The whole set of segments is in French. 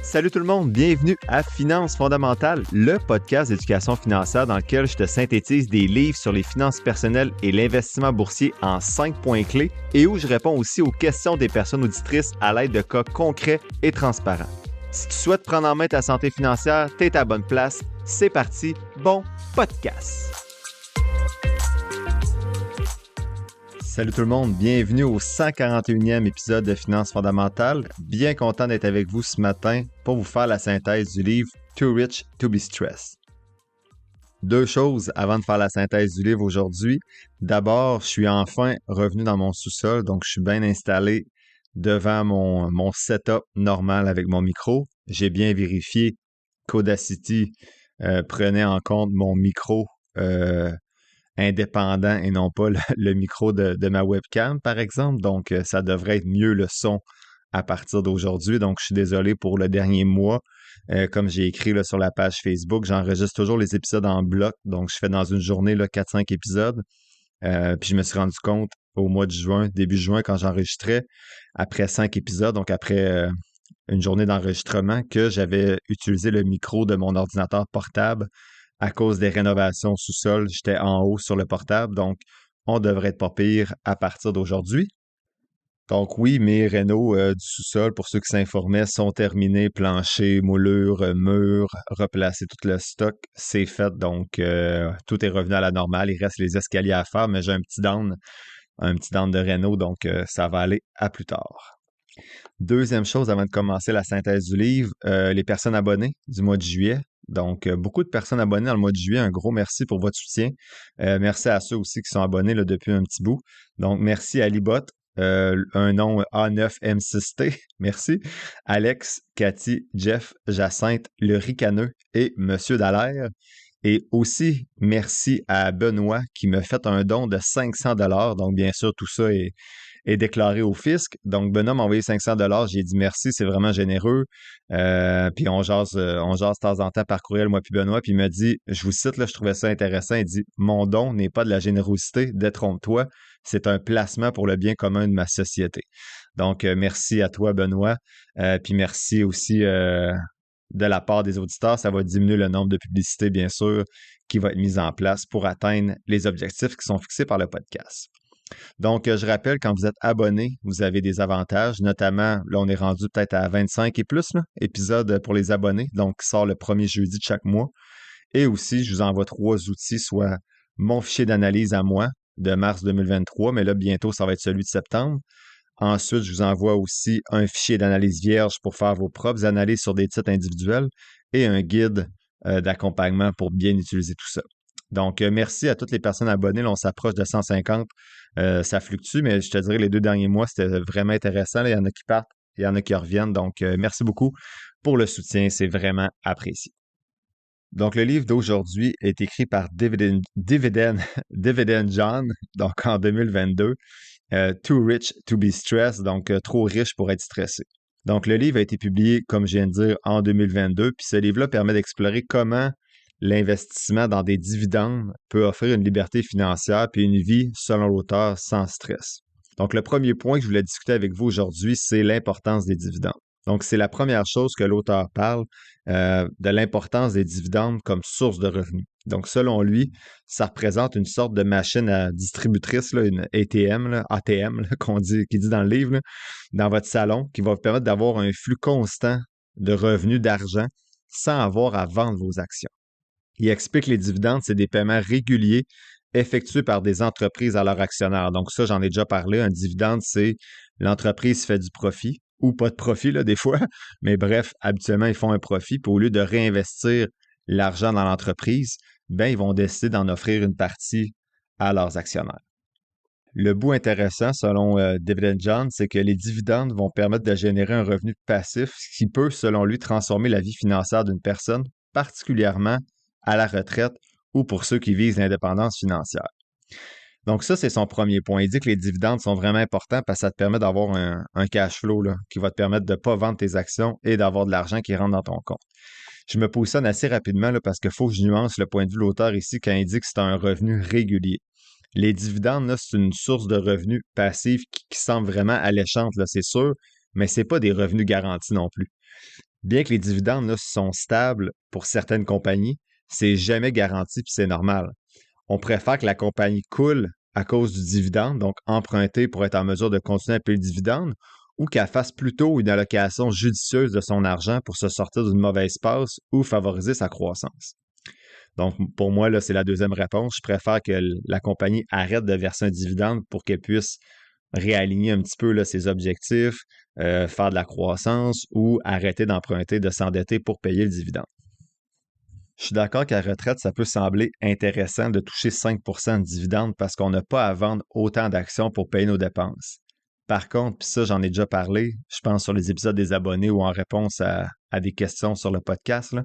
Salut tout le monde, bienvenue à Finances fondamentales, le podcast d'éducation financière dans lequel je te synthétise des livres sur les finances personnelles et l'investissement boursier en 5 points clés et où je réponds aussi aux questions des personnes auditrices à l'aide de cas concrets et transparents. Si tu souhaites prendre en main ta santé financière, t'es à la bonne place. C'est parti, bon podcast! Salut tout le monde, bienvenue au 141e épisode de Finances fondamentales. Bien content d'être avec vous ce matin pour vous faire la synthèse du livre Too Rich to be Stressed. Deux choses avant de faire la synthèse du livre aujourd'hui. D'abord, je suis enfin revenu dans mon sous-sol, donc je suis bien installé devant mon setup normal avec mon micro. J'ai bien vérifié qu'Audacity prenait en compte mon micro indépendant et non pas le micro de ma webcam, par exemple. Donc, ça devrait être mieux le son à partir d'aujourd'hui. Donc, je suis désolé pour le dernier mois. Comme j'ai écrit là, sur la page Facebook, j'enregistre toujours les épisodes en bloc. Donc, je fais dans une journée 4-5 épisodes. Puis, je me suis rendu compte au mois de juin, début juin, quand j'enregistrais, après 5 épisodes, donc après une journée d'enregistrement, que j'avais utilisé le micro de mon ordinateur portable. À cause des rénovations au sous-sol, j'étais en haut sur le portable, donc on devrait être pas pire à partir d'aujourd'hui. Donc oui, mes rénaux du sous-sol, pour ceux qui s'informaient, sont terminés, plancher, moulure, mur, replacer tout le stock, c'est fait, donc tout est revenu à la normale. Il reste les escaliers à faire, mais j'ai un petit down de réno, donc ça va aller à plus tard. Deuxième chose, avant de commencer la synthèse du livre, les personnes abonnées du mois de juillet. Donc, beaucoup de personnes abonnées dans le mois de juillet. Un gros merci pour votre soutien. Merci à ceux aussi qui sont abonnés là, depuis un petit bout. Donc, merci à Libot, un nom A9M6T. Merci. Alex, Cathy, Jeff, Jacinthe, le Ricaneux et Monsieur Dallaire. Et aussi, merci à Benoît qui me fait un don de 500 $. Donc, bien sûr, tout ça est déclaré au fisc. Donc, Benoît m'a envoyé 500 $. J'ai dit merci, c'est vraiment généreux. Puis on jase de temps en temps par courriel, moi puis Benoît. Puis il m'a dit, je vous cite, là, je trouvais ça intéressant. Il dit, mon don n'est pas de la générosité, détrompe-toi. C'est un placement pour le bien commun de ma société. Donc, merci à toi, Benoît. Puis merci aussi de la part des auditeurs. Ça va diminuer le nombre de publicités, bien sûr, qui va être mise en place pour atteindre les objectifs qui sont fixés par le podcast. Donc, je rappelle, quand vous êtes abonné, vous avez des avantages, notamment, là, on est rendu peut-être à 25 et plus là, épisodes pour les abonnés, donc qui sort le premier jeudi de chaque mois. Et aussi, je vous envoie 3 outils, soit mon fichier d'analyse à moi de mars 2023, mais là, bientôt, ça va être celui de septembre. Ensuite, je vous envoie aussi un fichier d'analyse vierge pour faire vos propres analyses sur des titres individuels et un guide d'accompagnement pour bien utiliser tout ça. Donc, merci à toutes les personnes abonnées. Là, on s'approche de 150. Ça fluctue, mais je te dirais les 2 derniers mois, c'était vraiment intéressant. Là, il y en a qui partent, il y en a qui reviennent. Donc, merci beaucoup pour le soutien. C'est vraiment apprécié. Donc, le livre d'aujourd'hui est écrit par Dividend John, donc en 2022. Too Rich to be Stressed, donc trop riche pour être stressé. Donc, le livre a été publié, comme je viens de dire, en 2022, puis ce livre-là permet d'explorer comment l'investissement dans des dividendes peut offrir une liberté financière puis une vie, selon l'auteur, sans stress. Donc, le premier point que je voulais discuter avec vous aujourd'hui, c'est l'importance des dividendes. Donc, c'est la première chose que l'auteur parle de l'importance des dividendes comme source de revenus. Donc, selon lui, ça représente une sorte de machine à distributrice, là, une ATM, là, qui dit dans le livre, là, dans votre salon, qui va vous permettre d'avoir un flux constant de revenus d'argent sans avoir à vendre vos actions. Il explique que les dividendes, c'est des paiements réguliers effectués par des entreprises à leurs actionnaires. Donc ça, j'en ai déjà parlé. Un dividende, c'est l'entreprise fait du profit ou pas de profit, là, des fois. Mais bref, habituellement, ils font un profit. Puis au lieu de réinvestir l'argent dans l'entreprise, ben, ils vont décider d'en offrir une partie à leurs actionnaires. Le bout intéressant, selon Dividend John, c'est que les dividendes vont permettre de générer un revenu passif, ce qui peut, selon lui, transformer la vie financière d'une personne, particulièrement à la retraite ou pour ceux qui visent l'indépendance financière. Donc ça, c'est son premier point. Il dit que les dividendes sont vraiment importants parce que ça te permet d'avoir un cash flow là, qui va te permettre de ne pas vendre tes actions et d'avoir de l'argent qui rentre dans ton compte. Je me positionne assez rapidement là, parce qu'il faut que je nuance le point de vue de l'auteur ici quand il dit que c'est un revenu régulier. Les dividendes, là, c'est une source de revenus passifs qui semble vraiment alléchante, là, c'est sûr, mais ce n'est pas des revenus garantis non plus. Bien que les dividendes là, sont stables pour certaines compagnies, c'est jamais garanti puis c'est normal. On préfère que la compagnie coule à cause du dividende, donc emprunter pour être en mesure de continuer à payer le dividende, ou qu'elle fasse plutôt une allocation judicieuse de son argent pour se sortir d'une mauvaise passe ou favoriser sa croissance. Donc, pour moi, là, c'est la deuxième réponse. Je préfère que la compagnie arrête de verser un dividende pour qu'elle puisse réaligner un petit peu là, ses objectifs, faire de la croissance ou arrêter d'emprunter, de s'endetter pour payer le dividende. Je suis d'accord qu'à la retraite, ça peut sembler intéressant de toucher 5% de dividendes parce qu'on n'a pas à vendre autant d'actions pour payer nos dépenses. Par contre, puis ça, j'en ai déjà parlé, je pense sur les épisodes des abonnés ou en réponse à des questions sur le podcast, là,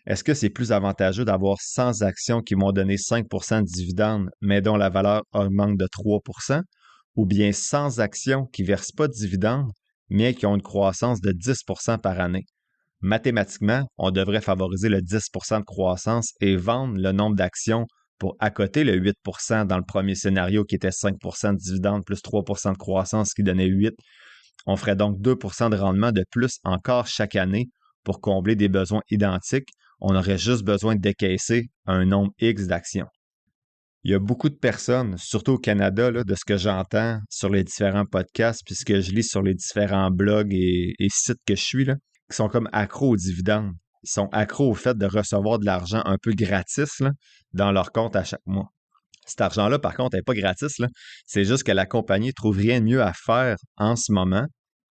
est-ce que c'est plus avantageux d'avoir 100 actions qui m'ont donné 5% de dividendes, mais dont la valeur augmente de 3%, ou bien 100 actions qui ne versent pas de dividendes, mais qui ont une croissance de 10% par année? Mathématiquement, on devrait favoriser le 10% de croissance et vendre le nombre d'actions pour accoter le 8% dans le premier scénario qui était 5% de dividendes plus 3% de croissance qui donnait 8. On ferait donc 2% de rendement de plus encore chaque année pour combler des besoins identiques. On aurait juste besoin de décaisser un nombre X d'actions. Il y a beaucoup de personnes, surtout au Canada, là, de ce que j'entends sur les différents podcasts, puis ce que je lis sur les différents blogs et sites que je suis, là, qui sont comme accros aux dividendes. Ils sont accros au fait de recevoir de l'argent un peu gratis là, dans leur compte à chaque mois. Cet argent-là, par contre, n'est pas gratis. Là. C'est juste que la compagnie ne trouve rien de mieux à faire en ce moment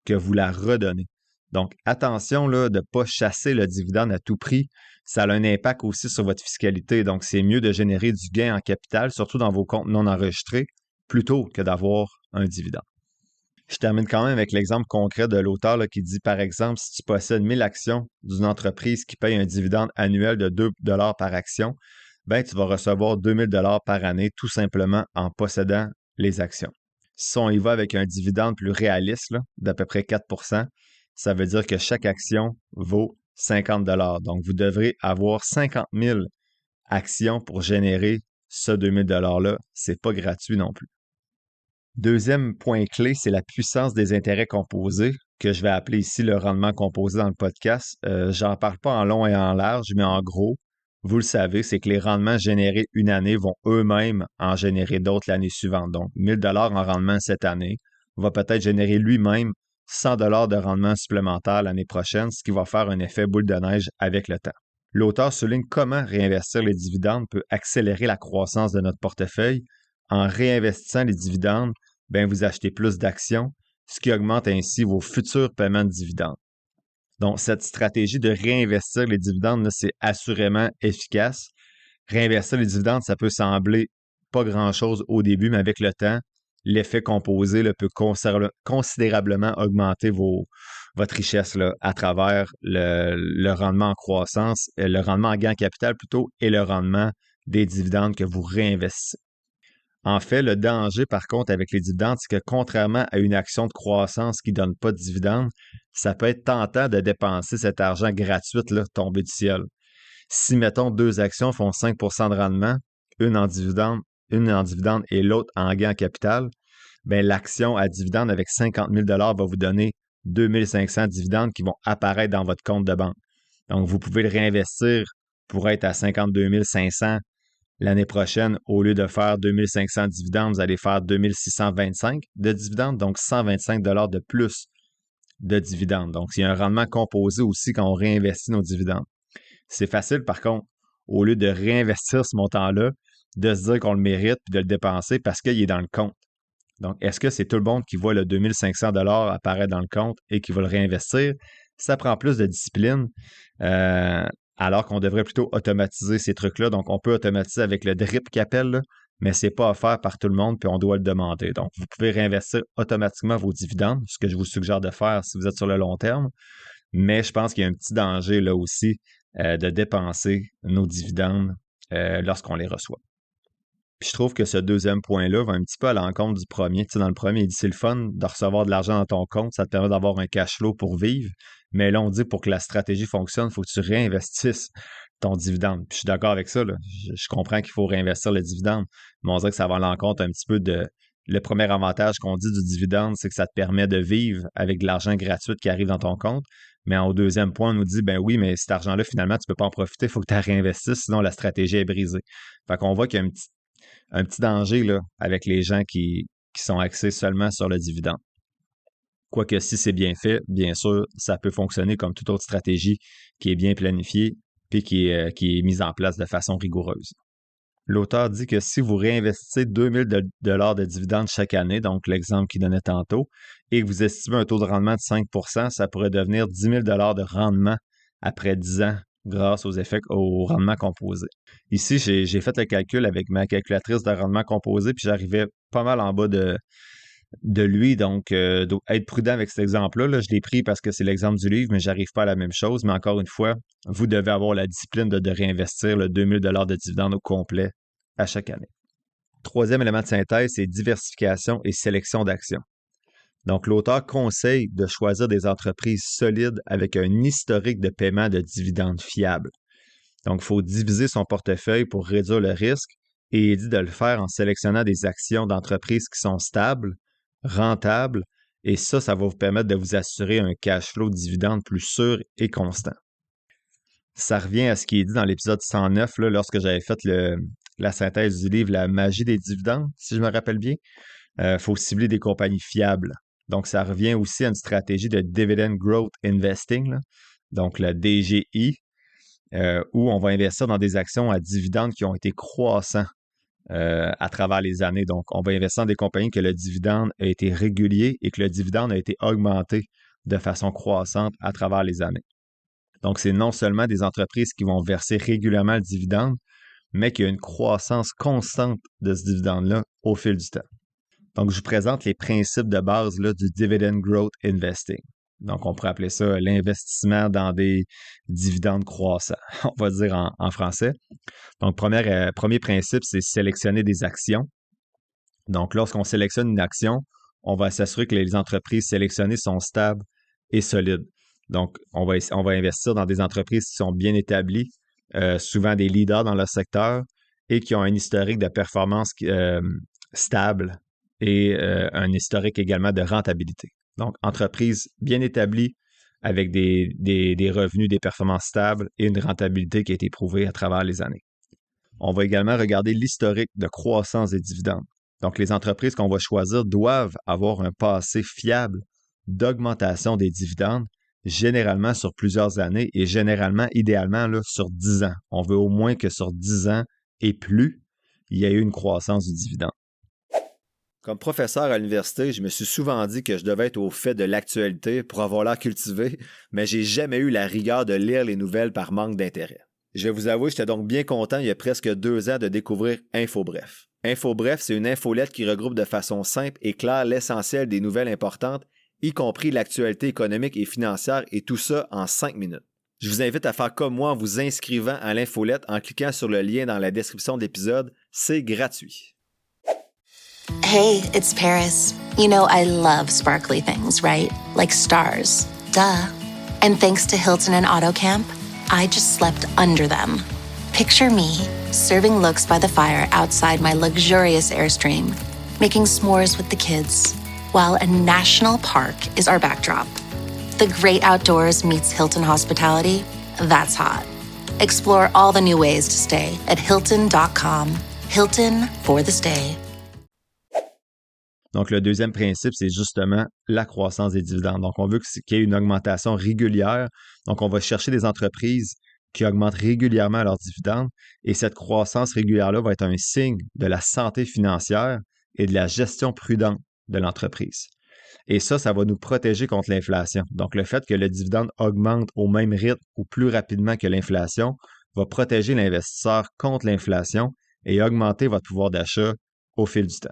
que vous la redonner. Donc, attention là, de ne pas chasser le dividende à tout prix. Ça a un impact aussi sur votre fiscalité. Donc, c'est mieux de générer du gain en capital, surtout dans vos comptes non enregistrés, plutôt que d'avoir un dividende. Je termine quand même avec l'exemple concret de l'auteur là, qui dit, par exemple, si tu possèdes 1000 actions d'une entreprise qui paye un dividende annuel de 2 par action, ben, tu vas recevoir 2000 par année tout simplement en possédant les actions. Si on y va avec un dividende plus réaliste, d'à peu près 4%, ça veut dire que chaque action vaut 50 Donc, vous devrez avoir 50 000 actions pour générer ce 2000 $-là. C'est pas gratuit non plus. Deuxième point clé, c'est la puissance des intérêts composés, que je vais appeler ici le rendement composé dans le podcast. J'en parle pas en long et en large, mais en gros, vous le savez, c'est que les rendements générés une année vont eux-mêmes en générer d'autres l'année suivante. Donc, 1000 $ en rendement cette année va peut-être générer lui-même 100 $ de rendement supplémentaire l'année prochaine, ce qui va faire un effet boule de neige avec le temps. L'auteur souligne comment réinvestir les dividendes peut accélérer la croissance de notre portefeuille. En réinvestissant les dividendes, ben vous achetez plus d'actions, ce qui augmente ainsi vos futurs paiements de dividendes. Donc, cette stratégie de réinvestir les dividendes, là, c'est assurément efficace. Réinvestir les dividendes, ça peut sembler pas grand-chose au début, mais avec le temps, l'effet composé là, peut considérablement augmenter votre richesse là, à travers le rendement en croissance, le rendement en gain en capital plutôt, et le rendement des dividendes que vous réinvestissez. En fait, le danger, par contre, avec les dividendes, c'est que contrairement à une action de croissance qui ne donne pas de dividendes, ça peut être tentant de dépenser cet argent gratuit là, tombé du ciel. Si, mettons, deux actions font 5% de rendement, une en dividende et l'autre en gain en capital, bien, l'action à dividende avec 50 000 $ va vous donner 2500 dividendes qui vont apparaître dans votre compte de banque. Donc, vous pouvez le réinvestir pour être à 52 500 l'année prochaine. Au lieu de faire 2500 dividendes, vous allez faire 2625 de dividendes, donc 125 $ de plus de dividendes. Donc, il y a un rendement composé aussi quand on réinvestit nos dividendes. C'est facile, par contre, au lieu de réinvestir ce montant-là, de se dire qu'on le mérite puis de le dépenser parce qu'il est dans le compte. Donc, est-ce que c'est tout le monde qui voit le 2500 $ apparaître dans le compte et qui va le réinvestir? Ça prend plus de discipline, alors qu'on devrait plutôt automatiser ces trucs-là. Donc, on peut automatiser avec le DRIP qui appelle, là, mais ce n'est pas offert par tout le monde, puis on doit le demander. Donc, vous pouvez réinvestir automatiquement vos dividendes, ce que je vous suggère de faire si vous êtes sur le long terme. Mais je pense qu'il y a un petit danger là aussi de dépenser nos dividendes lorsqu'on les reçoit. Puis je trouve que ce deuxième point-là va un petit peu à l'encontre du premier. Tu sais, dans le premier, il dit c'est le fun de recevoir de l'argent dans ton compte, ça te permet d'avoir un cash flow pour vivre. Mais là, on dit pour que la stratégie fonctionne, il faut que tu réinvestisses ton dividende. Puis je suis d'accord avec ça. Là. Je comprends qu'il faut réinvestir le dividende, mais on dirait que ça va à l'encontre un petit peu de. Le premier avantage qu'on dit du dividende, c'est que ça te permet de vivre avec de l'argent gratuit qui arrive dans ton compte. Mais au deuxième point, on nous dit, ben oui, mais cet argent-là, finalement, tu ne peux pas en profiter, il faut que tu réinvestisses, sinon la stratégie est brisée. Fait qu'on voit qu'il y a un petit danger là, avec les gens qui sont axés seulement sur le dividende. Quoique si c'est bien fait, bien sûr, ça peut fonctionner comme toute autre stratégie qui est bien planifiée puis qui est mise en place de façon rigoureuse. L'auteur dit que si vous réinvestissez 2000 $ de dividendes chaque année, donc l'exemple qu'il donnait tantôt, et que vous estimez un taux de rendement de 5 ça pourrait devenir 10 000 $ de rendement après 10 ans grâce aux effets au rendement composé. Ici, j'ai fait le calcul avec ma calculatrice de rendement composé, puis j'arrivais pas mal en bas de lui. Donc, être prudent avec cet exemple-là. Là, je l'ai pris parce que c'est l'exemple du livre, mais j'arrive pas à la même chose. Mais encore une fois, vous devez avoir la discipline de réinvestir le 2000 $ de dividendes au complet à chaque année. Troisième élément de synthèse, c'est diversification et sélection d'actions. Donc, l'auteur conseille de choisir des entreprises solides avec un historique de paiement de dividendes fiable. Donc, il faut diviser son portefeuille pour réduire le risque et il dit de le faire en sélectionnant des actions d'entreprises qui sont stables, rentables, et ça va vous permettre de vous assurer un cash flow de dividendes plus sûr et constant. Ça revient à ce qui est dit dans l'épisode 109, là, lorsque j'avais fait la synthèse du livre La magie des dividendes, si je me rappelle bien. Faut cibler des compagnies fiables. Donc, ça revient aussi à une stratégie de Dividend Growth Investing, là, donc la DGI, où on va investir dans des actions à dividendes qui ont été croissants à travers les années. Donc, on va investir dans des compagnies que le dividende a été régulier et que le dividende a été augmenté de façon croissante à travers les années. Donc, c'est non seulement des entreprises qui vont verser régulièrement le dividende, mais qu'il y a une croissance constante de ce dividende-là au fil du temps. Donc, je vous présente les principes de base là, du Dividend Growth Investing. Donc, on pourrait appeler ça l'investissement dans des dividendes croissants, on va dire en français. Donc, premier principe, c'est sélectionner des actions. Donc, lorsqu'on sélectionne une action, on va s'assurer que les entreprises sélectionnées sont stables et solides. Donc, on va investir dans des entreprises qui sont bien établies, souvent des leaders dans leur secteur et qui ont un historique de performance stable et un historique également de rentabilité. Donc, entreprise bien établie avec des revenus, des performances stables et une rentabilité qui a été prouvée à travers les années. On va également regarder l'historique de croissance des dividendes. Donc, les entreprises qu'on va choisir doivent avoir un passé fiable d'augmentation des dividendes, généralement sur plusieurs années et généralement, idéalement, là, sur 10 ans. On veut au moins que sur 10 ans et plus, il y ait eu une croissance du dividende. Comme professeur à l'université, je me suis souvent dit que je devais être au fait de l'actualité pour avoir l'air cultivé, mais j'ai jamais eu la rigueur de lire les nouvelles par manque d'intérêt. Je vais vous avouer, j'étais donc bien content il y a presque 2 ans de découvrir InfoBref. InfoBref, c'est une infolette qui regroupe de façon simple et claire l'essentiel des nouvelles importantes, y compris l'actualité économique et financière, et tout ça en 5 minutes. Je vous invite à faire comme moi en vous inscrivant à l'infolette en cliquant sur le lien dans la description de l'épisode. C'est gratuit. Hey, it's Paris. You know I love sparkly things, right? Like stars. Duh. And thanks to Hilton and AutoCamp, I just slept under them. Picture me, serving looks by the fire outside my luxurious Airstream, making s'mores with the kids, while a national park is our backdrop. The great outdoors meets Hilton hospitality. That's hot. Explore all the new ways to stay at Hilton.com. Hilton for the stay. Donc, le deuxième principe, c'est justement la croissance des dividendes. Donc, on veut qu'il y ait une augmentation régulière. Donc, on va chercher des entreprises qui augmentent régulièrement leurs dividendes. Et cette croissance régulière-là va être un signe de la santé financière et de la gestion prudente de l'entreprise. Et ça va nous protéger contre l'inflation. Donc, le fait que le dividende augmente au même rythme ou plus rapidement que l'inflation va protéger l'investisseur contre l'inflation et augmenter votre pouvoir d'achat au fil du temps.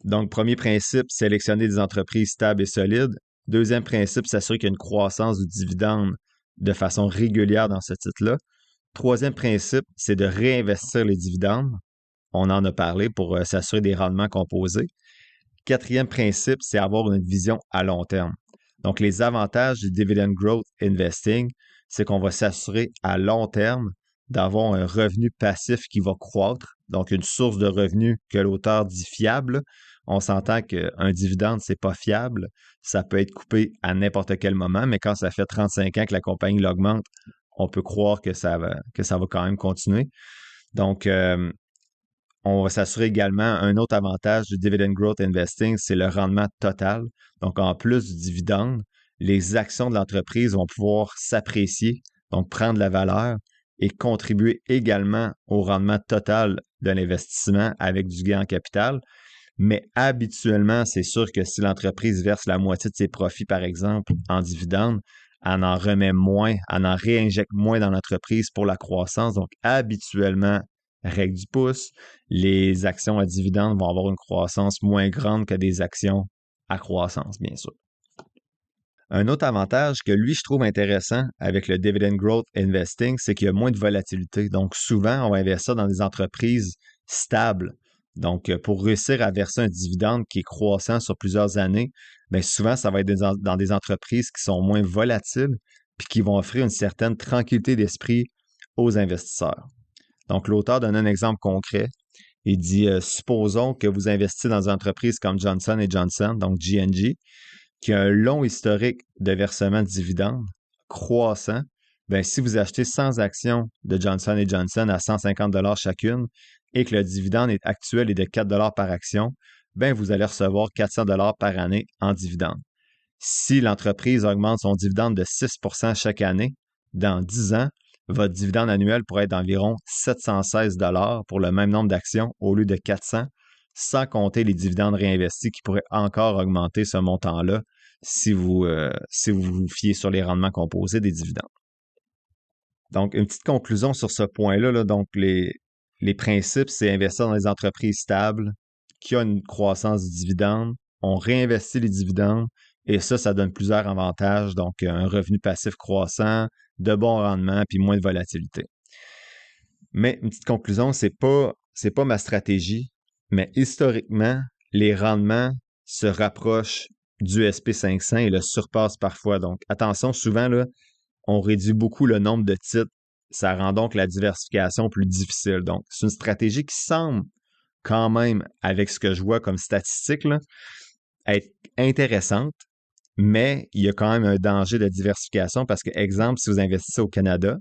Donc, premier principe, sélectionner des entreprises stables et solides. Deuxième principe, s'assurer qu'il y a une croissance du dividende de façon régulière dans ce titre-là. Troisième principe, c'est de réinvestir les dividendes. On en a parlé pour s'assurer des rendements composés. Quatrième principe, c'est avoir une vision à long terme. Donc, les avantages du Dividend Growth Investing, c'est qu'on va s'assurer à long terme d'avoir un revenu passif qui va croître, donc une source de revenus que l'auteur dit fiable. on s'entend qu'un dividende, c'est pas fiable. Ça peut être coupé à n'importe quel moment, mais quand ça fait 35 ans que la compagnie l'augmente, on peut croire que ça va quand même continuer. Donc, on va s'assurer également, un autre avantage du Dividend Growth Investing, c'est le rendement total. Donc, en plus du dividende, les actions de l'entreprise vont pouvoir s'apprécier, donc prendre la valeur et contribuer également au rendement total de l'investissement avec du gain en capital. Mais habituellement, c'est sûr que si l'entreprise verse la moitié de ses profits, par exemple, en dividende, elle en remet moins, elle en réinjecte moins dans l'entreprise pour la croissance. Donc, habituellement, règle du pouce, les actions à dividende vont avoir une croissance moins grande que des actions à croissance, bien sûr. Un autre avantage que lui, je trouve intéressant avec le Dividend Growth Investing, c'est qu'il y a moins de volatilité. Donc, souvent, on va investir dans des entreprises stables. Donc, pour réussir à verser un dividende qui est croissant sur plusieurs années, bien souvent, ça va être dans des entreprises qui sont moins volatiles puis qui vont offrir une certaine tranquillité d'esprit aux investisseurs. Donc, l'auteur donne un exemple concret. Il dit, supposons que vous investissez dans une entreprise comme Johnson & Johnson, donc J&J, qui a un long historique de versement de dividendes croissant. Bien, si vous achetez 100 actions de Johnson & Johnson à 150 $ chacune et que le dividende actuel est de 4 $ par action, bien, vous allez recevoir 400 $ par année en dividendes. Si l'entreprise augmente son dividende de 6 % chaque année, dans 10 ans, votre dividende annuel pourrait être d'environ 716 $ pour le même nombre d'actions au lieu de 400, sans compter les dividendes réinvestis qui pourraient encore augmenter ce montant-là si vous vous fiez sur les rendements composés des dividendes. Donc, une petite conclusion sur ce point-là. Là, donc, les principes, c'est investir dans des entreprises stables qui ont une croissance du dividende. On réinvestit les dividendes et ça donne plusieurs avantages. Donc, un revenu passif croissant, de bons rendements puis moins de volatilité. Mais une petite conclusion, c'est pas ma stratégie, mais historiquement, les rendements se rapprochent du SP500 et le surpassent parfois. Donc, attention, souvent, là, on réduit beaucoup le nombre de titres. Ça rend donc la diversification plus difficile. Donc, c'est une stratégie qui semble quand même, avec ce que je vois comme statistique, là, être intéressante, mais il y a quand même un danger de diversification parce que, exemple, si vous investissez au Canada,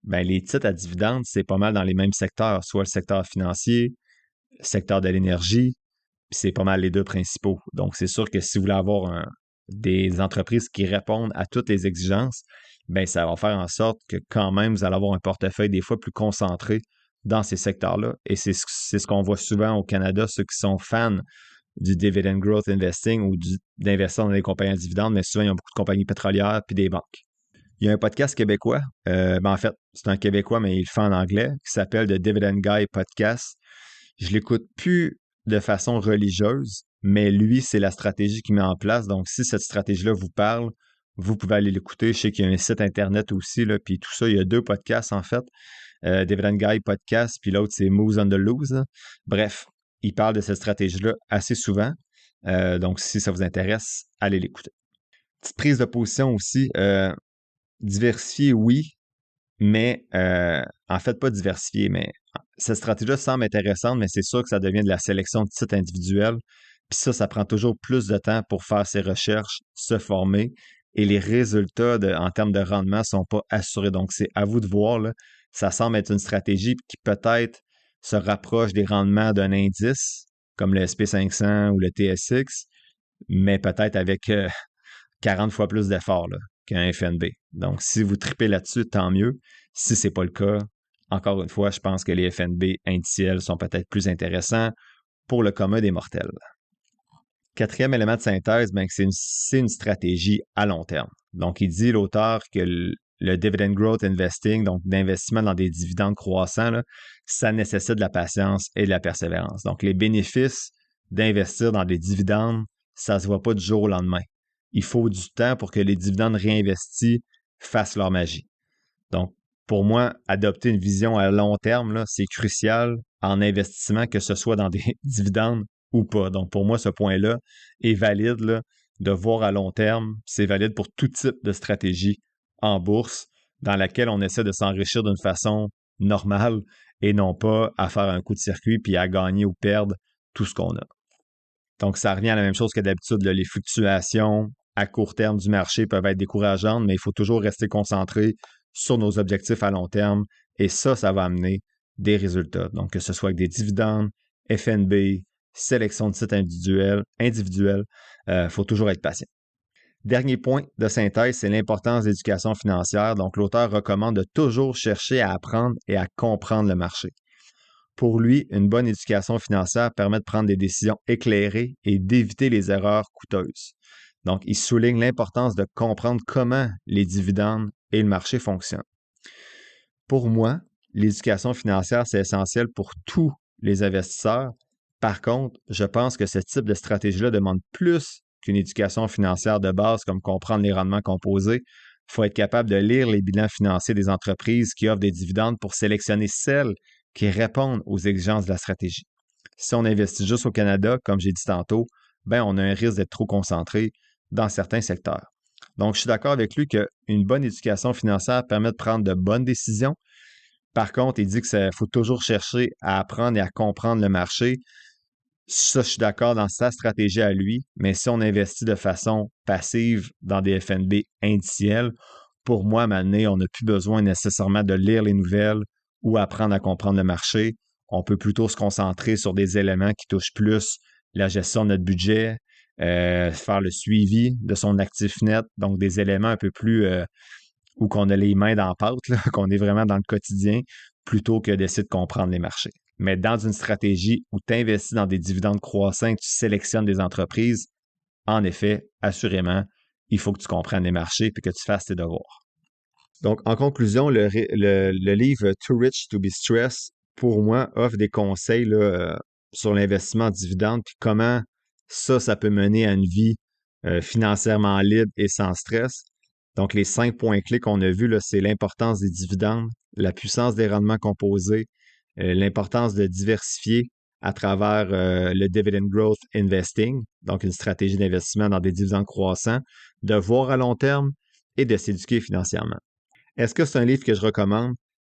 ben, les titres à dividendes, c'est pas mal dans les mêmes secteurs, soit le secteur financier, le secteur de l'énergie, puis c'est pas mal les deux principaux. Donc, c'est sûr que si vous voulez avoir des entreprises qui répondent à toutes les exigences, ben ça va faire en sorte que quand même, vous allez avoir un portefeuille des fois plus concentré dans ces secteurs-là. Et c'est ce qu'on voit souvent au Canada, ceux qui sont fans du Dividend Growth Investing ou d'investir dans des compagnies à dividendes, mais souvent, il y a beaucoup de compagnies pétrolières puis des banques. Il y a un podcast québécois, en fait, c'est un Québécois, mais il le fait en anglais, qui s'appelle The Dividend Guy Podcast. Je l'écoute plus de façon religieuse, mais lui, c'est la stratégie qu'il met en place. Donc, si cette stratégie-là vous parle, vous pouvez aller l'écouter. Je sais qu'il y a un site Internet aussi, là, puis tout ça. Il y a 2 podcasts, en fait. Dividend Guy Podcast, puis l'autre, c'est Moves on the Loose. Là. Bref, il parle de cette stratégie-là assez souvent. Donc, si ça vous intéresse, allez l'écouter. Petite prise de position aussi. Diversifier, oui, mais en fait, pas diversifier, mais cette stratégie-là semble intéressante, mais c'est sûr que ça devient de la sélection de titres individuels. Puis ça prend toujours plus de temps pour faire ses recherches, se former, et les résultats en termes de rendement ne sont pas assurés. Donc, c'est à vous de voir. Là. Ça semble être une stratégie qui peut-être se rapproche des rendements d'un indice, comme le SP500 ou le TSX, mais peut-être avec 40 fois plus d'efforts qu'un FNB. Donc, si vous tripez là-dessus, tant mieux. Si ce n'est pas le cas, encore une fois, je pense que les FNB indiciels sont peut-être plus intéressants pour le commun des mortels. Quatrième élément de synthèse, ben, c'est une stratégie à long terme. Donc, il dit, l'auteur, que le Dividend Growth Investing, donc d'investissement dans des dividendes croissants, là, ça nécessite de la patience et de la persévérance. Donc, les bénéfices d'investir dans des dividendes, ça ne se voit pas du jour au lendemain. Il faut du temps pour que les dividendes réinvestis fassent leur magie. Donc, pour moi, adopter une vision à long terme, là, c'est crucial en investissement, que ce soit dans des dividendes ou pas. Donc, pour moi, ce point-là est valide, là, de voir à long terme. C'est valide pour tout type de stratégie en bourse dans laquelle on essaie de s'enrichir d'une façon normale et non pas à faire un coup de circuit puis à gagner ou perdre tout ce qu'on a. Donc, ça revient à la même chose que d'habitude. Là, les fluctuations à court terme du marché peuvent être décourageantes, mais il faut toujours rester concentré sur nos objectifs à long terme. Et ça va amener des résultats. Donc, que ce soit avec des dividendes, FNB, sélection de sites individuels, faut toujours être patient. Dernier point de synthèse, c'est l'importance de l'éducation financière. Donc, l'auteur recommande de toujours chercher à apprendre et à comprendre le marché. Pour lui, une bonne éducation financière permet de prendre des décisions éclairées et d'éviter les erreurs coûteuses. Donc, il souligne l'importance de comprendre comment les dividendes et le marché fonctionnent. Pour moi, l'éducation financière, c'est essentiel pour tous les investisseurs. Par contre, je pense que ce type de stratégie-là demande plus qu'une éducation financière de base, comme comprendre les rendements composés. Il faut être capable de lire les bilans financiers des entreprises qui offrent des dividendes pour sélectionner celles qui répondent aux exigences de la stratégie. Si on investit juste au Canada, comme j'ai dit tantôt, on a un risque d'être trop concentré dans certains secteurs. Donc, je suis d'accord avec lui qu'une bonne éducation financière permet de prendre de bonnes décisions. Par contre, il dit qu'il faut toujours chercher à apprendre et à comprendre le marché. Ça, je suis d'accord dans sa stratégie à lui, mais si on investit de façon passive dans des FNB indiciels, pour moi, maintenant, on n'a plus besoin nécessairement de lire les nouvelles ou apprendre à comprendre le marché. On peut plutôt se concentrer sur des éléments qui touchent plus la gestion de notre budget, faire le suivi de son actif net, donc des éléments un peu plus où qu'on a les mains dans la pâte, là, qu'on est vraiment dans le quotidien, plutôt que d'essayer de comprendre les marchés. Mais dans une stratégie où tu investis dans des dividendes croissants et tu sélectionnes des entreprises, en effet, assurément, il faut que tu comprennes les marchés et que tu fasses tes devoirs. Donc, en conclusion, le livre Too Rich to be Stressed, pour moi, offre des conseils là, sur l'investissement en dividendes puis comment ça peut mener à une vie financièrement libre et sans stress. Donc, les 5 points clés qu'on a vus, là, c'est l'importance des dividendes, la puissance des rendements composés, l'importance de diversifier à travers le Dividend Growth Investing, donc une stratégie d'investissement dans des dividendes croissants, de voir à long terme et de s'éduquer financièrement. Est-ce que c'est un livre que je recommande?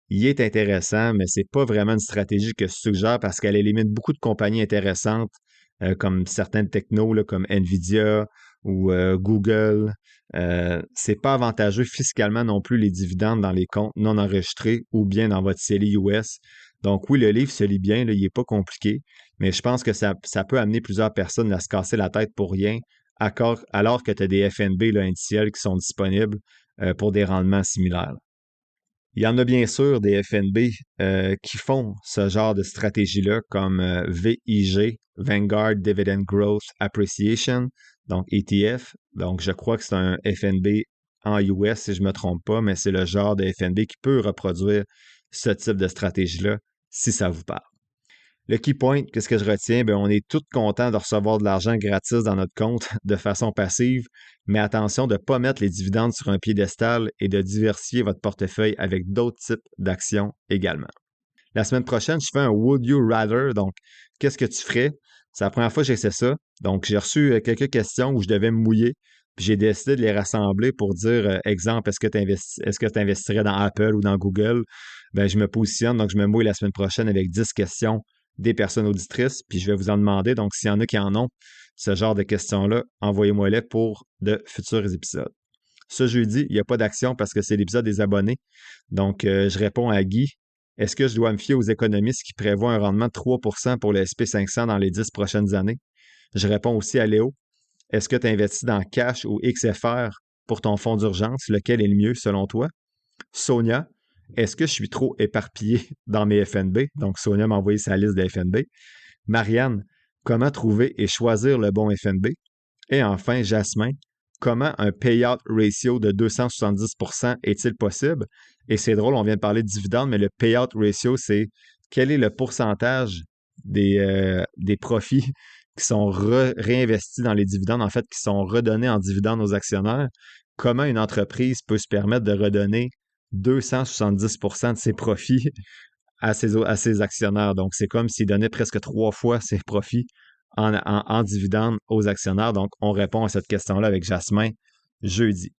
Il est intéressant, mais c'est pas vraiment une stratégie que je suggère parce qu'elle élimine beaucoup de compagnies intéressantes comme certaines technos là, comme Nvidia ou Google. C'est pas avantageux fiscalement non plus les dividendes dans les comptes non enregistrés ou bien dans votre CELI US. Donc oui, le livre se lit bien, là, il n'est pas compliqué, mais je pense que ça peut amener plusieurs personnes à se casser la tête pour rien, alors que tu as des FNB là, indiciels qui sont disponibles pour des rendements similaires. Il y en a bien sûr des FNB qui font ce genre de stratégie-là, comme VIG, Vanguard Dividend Growth Appreciation, donc ETF. Donc, je crois que c'est un FNB en US, si je ne me trompe pas, mais c'est le genre de FNB qui peut reproduire ce type de stratégie-là, si ça vous parle. Le key point, qu'est-ce que je retiens? On est tous contents de recevoir de l'argent gratis dans notre compte de façon passive, mais attention de ne pas mettre les dividendes sur un piédestal et de diversifier votre portefeuille avec d'autres types d'actions également. La semaine prochaine, je fais un Would You Rather, donc qu'est-ce que tu ferais? C'est la première fois que j'essaie ça, donc j'ai reçu quelques questions où je devais me mouiller, puis j'ai décidé de les rassembler pour dire, exemple, est-ce que tu investirais dans Apple ou dans Google? Je me positionne, donc je me mouille la semaine prochaine avec 10 questions des personnes auditrices, puis je vais vous en demander. Donc, s'il y en a qui en ont ce genre de questions-là, envoyez-moi-les pour de futurs épisodes. Ce jeudi, il n'y a pas d'action parce que c'est l'épisode des abonnés. Donc, je réponds à Guy. Est-ce que je dois me fier aux économistes qui prévoient un rendement de 3% pour le SP500 dans les 10 prochaines années? Je réponds aussi à Léo. Est-ce que tu investis dans Cash ou XFR pour ton fonds d'urgence? Lequel est le mieux selon toi? Sonia. Est-ce que je suis trop éparpillé dans mes FNB? Donc, Sonia m'a envoyé sa liste de FNB. Marianne, comment trouver et choisir le bon FNB? Et enfin, Jasmin, comment un payout ratio de 270% est-il possible? Et c'est drôle, on vient de parler de dividendes, mais le payout ratio, c'est quel est le pourcentage des profits qui sont réinvestis dans les dividendes, en fait, qui sont redonnés en dividendes aux actionnaires? Comment une entreprise peut se permettre de redonner 270% de ses profits à ses actionnaires. Donc, c'est comme s'il donnait presque 3 fois ses profits en dividendes aux actionnaires. Donc, on répond à cette question-là avec Jasmin jeudi.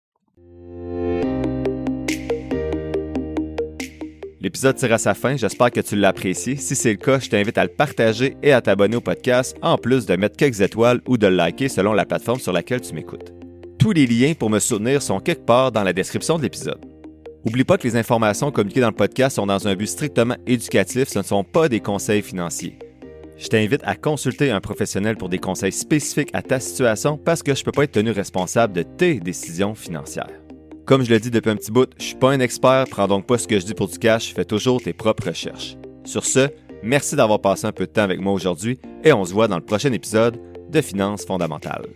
L'épisode tire à sa fin, j'espère que tu l'as apprécié. Si c'est le cas, je t'invite à le partager et à t'abonner au podcast, en plus de mettre quelques étoiles ou de le liker selon la plateforme sur laquelle tu m'écoutes. Tous les liens pour me soutenir sont quelque part dans la description de l'épisode. N'oublie pas que les informations communiquées dans le podcast sont dans un but strictement éducatif, ce ne sont pas des conseils financiers. Je t'invite à consulter un professionnel pour des conseils spécifiques à ta situation parce que je ne peux pas être tenu responsable de tes décisions financières. Comme je le dis depuis un petit bout, je ne suis pas un expert, prends donc pas ce que je dis pour du cash, fais toujours tes propres recherches. Sur ce, merci d'avoir passé un peu de temps avec moi aujourd'hui et on se voit dans le prochain épisode de Finances fondamentales.